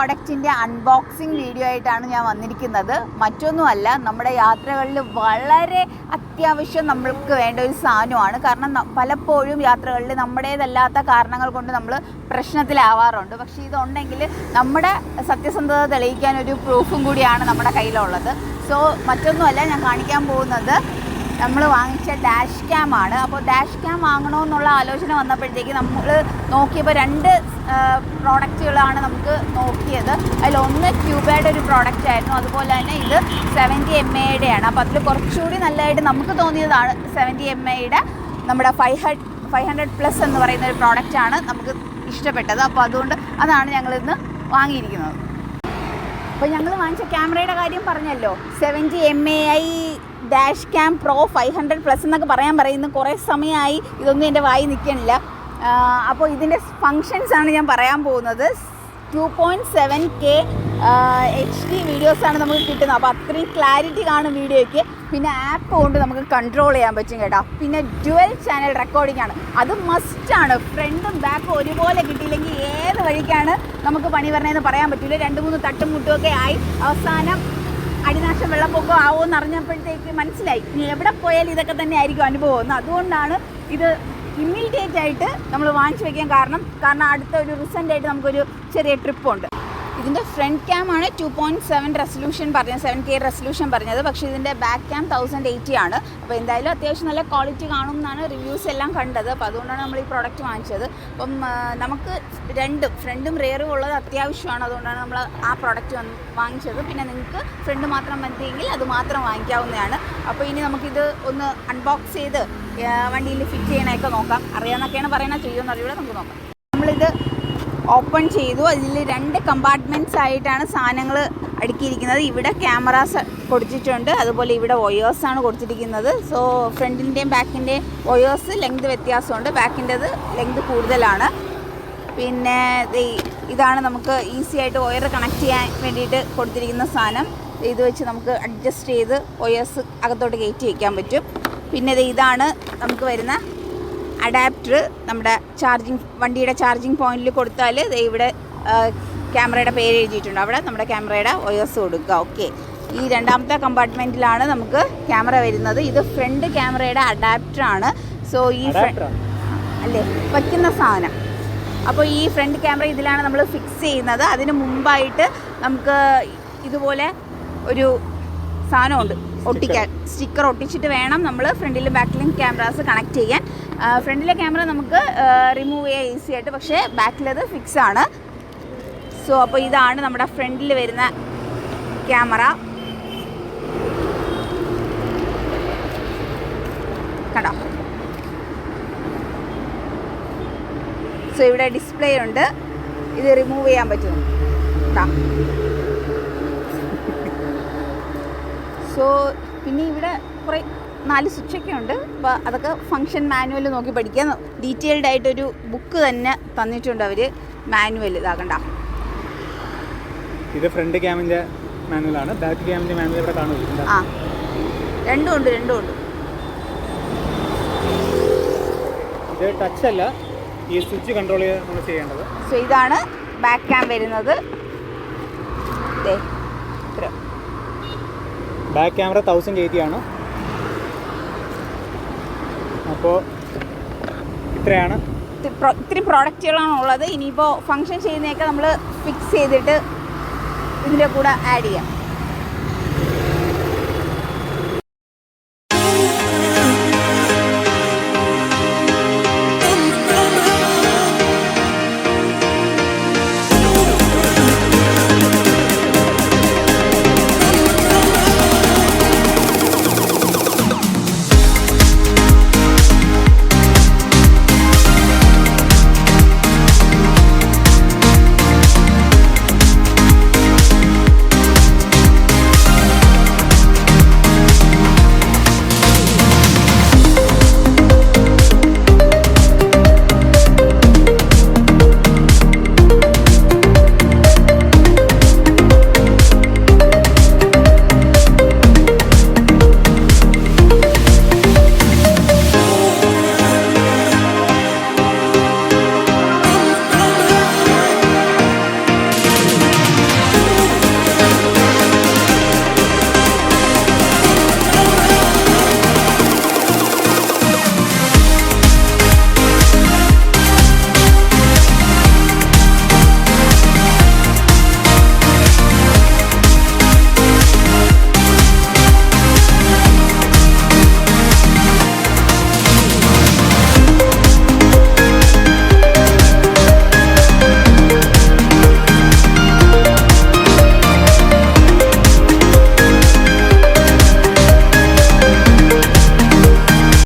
പ്രോഡക്റ്റിൻ്റെ unboxing video ആയിട്ടാണ് ഞാൻ വന്നിരിക്കുന്നത്. മറ്റൊന്നുമല്ല, നമ്മുടെ യാത്രകളിൽ വളരെ അത്യാവശ്യം നമ്മൾക്ക് വേണ്ട ഒരു സാധനമാണ്. കാരണം പലപ്പോഴും യാത്രകളിൽ നമ്മുടേതല്ലാത്ത കാരണങ്ങൾ കൊണ്ട് നമ്മൾ പ്രശ്നത്തിലാവാറുണ്ട്. പക്ഷേ ഇതുണ്ടെങ്കിൽ നമ്മുടെ സത്യസന്ധത തെളിയിക്കാൻ ഒരു പ്രൂഫും കൂടിയാണ് നമ്മുടെ കയ്യിലുള്ളത്. സോ മറ്റൊന്നുമല്ല, ഞാൻ കാണിക്കാൻ പോകുന്നത് നമ്മൾ വാങ്ങിച്ച ഡാഷ് ക്യാം ആണ്. അപ്പോൾ ഡാഷ് ക്യാം വാങ്ങണമെന്നുള്ള ആലോചന വന്നപ്പോഴത്തേക്ക് നമ്മൾ നോക്കിയപ്പോൾ 2 പ്രോഡക്റ്റുകളാണ് നമുക്ക് നോക്കിയത്. അതിലൊന്ന് ക്യൂബയുടെ ഒരു പ്രോഡക്റ്റ് ആയിരുന്നു, അതുപോലെ തന്നെ ഇത് 70 mAhയുടെ ആണ്. അപ്പോൾ അതിൽ കുറച്ചുകൂടി നല്ലതായിട്ട് നമുക്ക് തോന്നിയതാണ് 70 mAhയുടെ നമ്മുടെ 500+ എന്ന് പറയുന്ന ഒരു പ്രോഡക്റ്റാണ് നമുക്ക് ഇഷ്ടപ്പെട്ടത്. അപ്പോൾ അതുകൊണ്ട് അതാണ് ഞങ്ങളിന്ന് വാങ്ങിയിരിക്കുന്നത്. അപ്പോൾ ഞങ്ങൾ വാങ്ങിച്ച ക്യാമറയുടെ കാര്യം പറഞ്ഞല്ലോ, 70 mAh ഡാഷ് ക്യാം പ്രോ 500+ എന്നൊക്കെ പറയുന്നു. കുറേ സമയമായി ഇതൊന്നും എൻ്റെ വായി നിൽക്കണില്ല. അപ്പോൾ ഇതിൻ്റെ ഫങ്ഷൻസാണ് ഞാൻ പറയാൻ പോകുന്നത്. 2.7K HD വീഡിയോസാണ് നമുക്ക് കിട്ടുന്നത്. അപ്പോൾ അത്രയും ക്ലാരിറ്റി കാണും വീഡിയോയ്ക്ക്. പിന്നെ ആപ്പ് കൊണ്ട് നമുക്ക് കൺട്രോൾ ചെയ്യാൻ പറ്റും കേട്ടോ. പിന്നെ ഡ്യുവൽ ചാനൽ റെക്കോർഡിംഗ് ആണ്, അത് മസ്റ്റാണ്. ഫ്രണ്ടും ബാക്കും ഒരുപോലെ കിട്ടിയില്ലെങ്കിൽ ഏത് വഴിക്കാണ് നമുക്ക് പണി വരണതെന്ന് പറയാൻ പറ്റില്ല. 2-3 തട്ടും മുട്ടുമൊക്കെ ആയി അവസാനം അടിനാശം വെള്ളപ്പൊക്കം ആവുമെന്ന് അറിഞ്ഞപ്പോഴത്തേക്ക് മനസ്സിലായി ഇനി എവിടെ പോയാലും ഇതൊക്കെ തന്നെ ആയിരിക്കും അനുഭവം. അതുകൊണ്ടാണ് ഇത് ഇമ്മീഡിയറ്റ് ആയിട്ട് നമ്മൾ വാങ്ങിച്ചു വയ്ക്കാൻ കാരണം അടുത്ത ഒരു റീസെൻ്റായിട്ട് നമുക്കൊരു ചെറിയ ട്രിപ്പുണ്ട്. ഇതിൻ്റെ ഫ്രണ്ട് ക്യാമാണ് 2.7 റെസൊല്യൂഷൻ പറഞ്ഞത്, 7K റെസൊല്യൂഷൻ പറഞ്ഞത്. പക്ഷേ ഇതിൻ്റെ ബാക്ക് ക്യാം 1080 ആണ്. അപ്പോൾ എന്തായാലും അത്യാവശ്യം നല്ല ക്വാളിറ്റി കാണും എന്നാണ് റിവ്യൂസ് എല്ലാം കണ്ടത്. അപ്പോൾ അതുകൊണ്ടാണ് നമ്മൾ ഈ പ്രോഡക്റ്റ് വാങ്ങിച്ചത്. അപ്പം നമുക്ക് ഫ്രണ്ടും റിയറും ഉള്ളത് അത്യാവശ്യമാണ്. അതുകൊണ്ടാണ് നമ്മൾ ആ പ്രോഡക്റ്റ് വാങ്ങിച്ചത്. പിന്നെ നിങ്ങൾക്ക് ഫ്രണ്ട് മാത്രം മതിയെങ്കിൽ അത് മാത്രം വാങ്ങിക്കാവുന്നതാണ്. അപ്പോൾ ഇനി നമുക്കിത് ഒന്ന് അൺബോക്സ് ചെയ്ത് വണ്ടിയിൽ ഫിറ്റ് ചെയ്യണമൊക്കെ നോക്കാം. അറിയാമെന്നൊക്കെയാണ് പറയുന്നത്, ചെയ്യുമെന്ന് അറിയൂടെ നമുക്ക് നോക്കാം. നമ്മളിത് ഓപ്പൺ ചെയ്തു. അതിൽ 2 കമ്പാർട്ട്മെൻറ്റ്സ് ആയിട്ടാണ് സാധനങ്ങൾ അടുക്കിയിരിക്കുന്നത്. ഇവിടെ ക്യാമറാസ് കൊടുത്തിട്ടുണ്ട്, അതുപോലെ ഇവിടെ വയേഴ്സാണ് കൊടുത്തിരിക്കുന്നത്. സോ ഫ്രണ്ടിൻ്റെയും ബാക്കിൻ്റെയും വയേഴ്സ് ലെങ്ത് വ്യത്യാസമുണ്ട്, ബാക്കിൻ്റെത് ലെങ്ത് കൂടുതലാണ്. പിന്നെ ഇതാണ് നമുക്ക് ഈസി ആയിട്ട് വയർ കണക്ട് ചെയ്യാൻ വേണ്ടിയിട്ട് കൊടുത്തിരിക്കുന്ന സാധനം. ഇത് വെച്ച് നമുക്ക് അഡ്ജസ്റ്റ് ചെയ്ത് വയേഴ്സ് അകത്തോട്ട് കയറ്റി വയ്ക്കാൻ പറ്റും. പിന്നെ ഇതാണ് നമുക്ക് വരുന്ന അഡാപ്റ്റർ. നമ്മുടെ വണ്ടിയുടെ ചാർജിങ് പോയിന്റിൽ കൊടുത്താൽ ഇവിടെ ക്യാമറയുടെ പേര് എഴുതിയിട്ടുണ്ട്, അവിടെ നമ്മുടെ ക്യാമറയുടെ വയേഴ്സ് കൊടുക്കുക. ഓക്കെ, ഈ 2ാമത്തെ കമ്പാർട്ട്മെൻറ്റിലാണ് നമുക്ക് ക്യാമറ വരുന്നത്. ഇത് ഫ്രണ്ട് ക്യാമറയുടെ അഡാപ്റ്ററാണ്. സോ ഈ അല്ലേ വയ്ക്കുന്ന സാധനം. അപ്പോൾ ഈ ഫ്രണ്ട് ക്യാമറ ഇതിലാണ് നമ്മൾ ഫിക്സ് ചെയ്യുന്നത്. അതിന് മുമ്പായിട്ട് നമുക്ക് ഇതുപോലെ ഒരു സാധനമുണ്ട് ഒട്ടിക്കാൻ, സ്റ്റിക്കർ ഒട്ടിച്ചിട്ട് വേണം നമ്മൾ ഫ്രണ്ടിലും ബാക്കിലും ക്യാമറാസ് കണക്ട് ചെയ്യാൻ. ഫ്രണ്ടിലെ ക്യാമറ നമുക്ക് റിമൂവ് ചെയ്യാൻ ഈസി ആയിട്ട്, പക്ഷേ ബാക്കിലത് ഫിക്സ് ആണ്. സോ അപ്പോൾ ഇതാണ് നമ്മുടെ ഫ്രണ്ടിൽ വരുന്ന ക്യാമറ. കണ്ടോ? സോ ഇവിടെ ഡിസ്പ്ലേ ഉണ്ട്, ഇത് റിമൂവ് ചെയ്യാൻ പറ്റും കേട്ടോ. സോ പിന്നെ ഇവിടെ കുറേ 4 സ്വിച്ചൊക്കെ ഉണ്ട്. അപ്പോൾ അതൊക്കെ ഫങ്ഷൻ മാനുവൽ നോക്കി പഠിക്കാൻ ഡീറ്റെയിൽഡ് ആയിട്ടൊരു ബുക്ക് തന്നെ തന്നിട്ടുണ്ട് അവർ, മാനുവൽ. ഇതാകണ്ട, ഇത് ഫ്രണ്ട് ക്യാമിൻ്റെ മാനുവലാണ്, ബാക്ക് ക്യാമിൻ്റെ മാനുവൽ ഇവിടെ കാണുമല്ലോ. ആ, രണ്ടും ഉണ്ട്. ഇത് ടച്ച് അല്ല, ഈ സ്വിച്ച് കൺട്രോൾ നമ്മൾ ചെയ്യേണ്ടത്. സോ ഇതാണ് ബാക്ക് ക്യാം വരുന്നത്. ബാക്ക് ക്യാമറ 1080 ആണ്. അപ്പോൾ ഇത്രയാണ്, ഇത്രയും പ്രോഡക്റ്റുകളാണ് ഉള്ളത്. ഇനിയിപ്പോൾ ഫങ്ഷൻ ചെയ്യുന്നതൊക്കെ നമ്മൾ ഫിക്സ് ചെയ്തിട്ട് ഇതിൻ്റെ കൂടെ ആഡ് ചെയ്യാം.